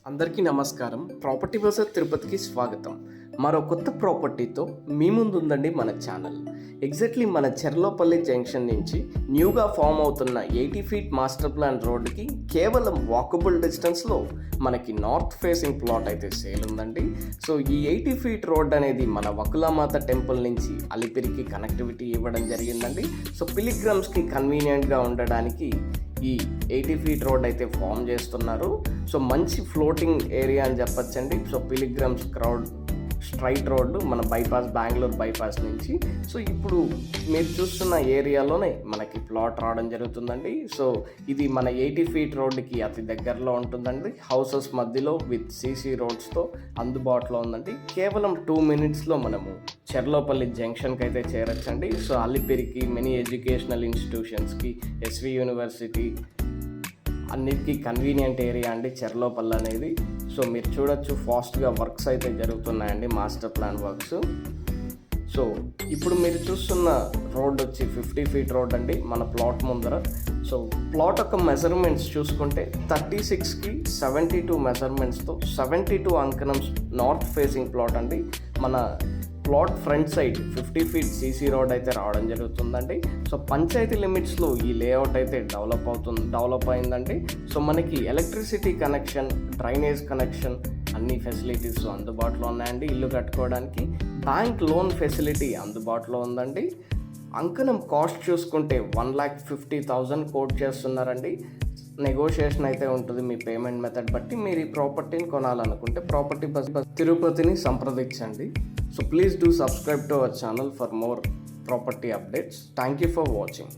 అందరికీ నమస్కారం. ప్రాపర్టీ బజార్ తిరుపతికి స్వాగతం. మరో కొత్త ప్రాపర్టీతో మీ ముందు ఉందండి మన ఛానల్. ఎగ్జాక్ట్లీ మన చెర్లోపల్లి జంక్షన్ నుంచి న్యూగా ఫామ్ అవుతున్న 80 ఫీట్ మాస్టర్ ప్లాన్ రోడ్డుకి కేవలం వాకబుల్ డిస్టెన్స్లో మనకి నార్త్ ఫేసింగ్ ప్లాట్ అయితే సేల్ ఉందండి. సో ఈ 80 ఫీట్ రోడ్ అనేది మన వకులామాత టెంపుల్ నుంచి అలిపిరికి కనెక్టివిటీ ఇవ్వడం జరిగిందండి. సో పిలిగ్రమ్స్కి కన్వీనియంట్గా ఉండడానికి ఈ 80 ఫీట్ రోడ్ అయితే ఫామ్ చేస్తున్నారు. సో మంచి ఫ్లోటింగ్ ఏరియా అని చెప్పచ్చండి. So pilgrims crowd straight road మన బైపాస్ బెంగళూరు బైపాస్ నుంచి. సో ఇప్పుడు మీరు చూస్తున్న ఏరియాలోనే మనకి ప్లాట్ రావడం జరుగుతుందండి. సో ఇది మన 80 ఫీట్ రోడ్డుకి అతి దగ్గరలో ఉంటుందండి. హౌసెస్ మధ్యలో విత్ సీసీ రోడ్స్తో అందుబాటులో ఉందండి. కేవలం 2 మినిట్స్లో మనము చెర్లోపల్లి జంక్షన్కి అయితే చేరొచ్చండి. సో అలిపిరికి మెనీ ఎడ్యుకేషనల్ ఇన్స్టిట్యూషన్స్కి ఎస్వి యూనివర్సిటీ అన్నిటికీ కన్వీనియంట్ ఏరియా అండి చెర్లోపల్లి అనేది. సో మీరు చూడొచ్చు ఫాస్ట్గా వర్క్స్ అయితే జరుగుతున్నాయండి, మాస్టర్ ప్లాన్ వర్క్స్. సో ఇప్పుడు మీరు చూస్తున్న రోడ్ వచ్చి 50 ఫీట్ రోడ్ అండి మన ప్లాట్ ముందర. సో ప్లాట్ యొక్క మెజర్మెంట్స్ చూసుకుంటే 36కి 72 మెజర్మెంట్స్తో 72 అంకణమ్స్ నార్త్ ఫేసింగ్ ప్లాట్ అండి. మన plot front side 50 feet CC road అయితే రావడం జరుగుతుందండి. సో పంచాయతీ లిమిట్స్లో ఈ లేఅవుట్ అయితే డెవలప్ అయిందండి. సో మనకి ఎలక్ట్రిసిటీ కనెక్షన్, డ్రైనేజ్ కనెక్షన్ అన్ని ఫెసిలిటీస్ అందుబాటులో ఉన్నాయండి. ఇల్లు కట్టుకోవడానికి బ్యాంక్ లోన్ ఫెసిలిటీ అందుబాటులో ఉందండి. అంకణం కాస్ట్ చూసుకుంటే 1,50,000 కోట్ చేస్తున్నారండి. నెగోషియేషన్ అయితే ఉంటుంది మీ పేమెంట్ మెథడ్ బట్టి. మీరు ఈ ప్రాపర్టీని కొనాలనుకుంటే ప్రాపర్టీ బస్ తిరుపతిని సంప్రదించండి. So please do subscribe to our channel for more property updates. Thank you for watching.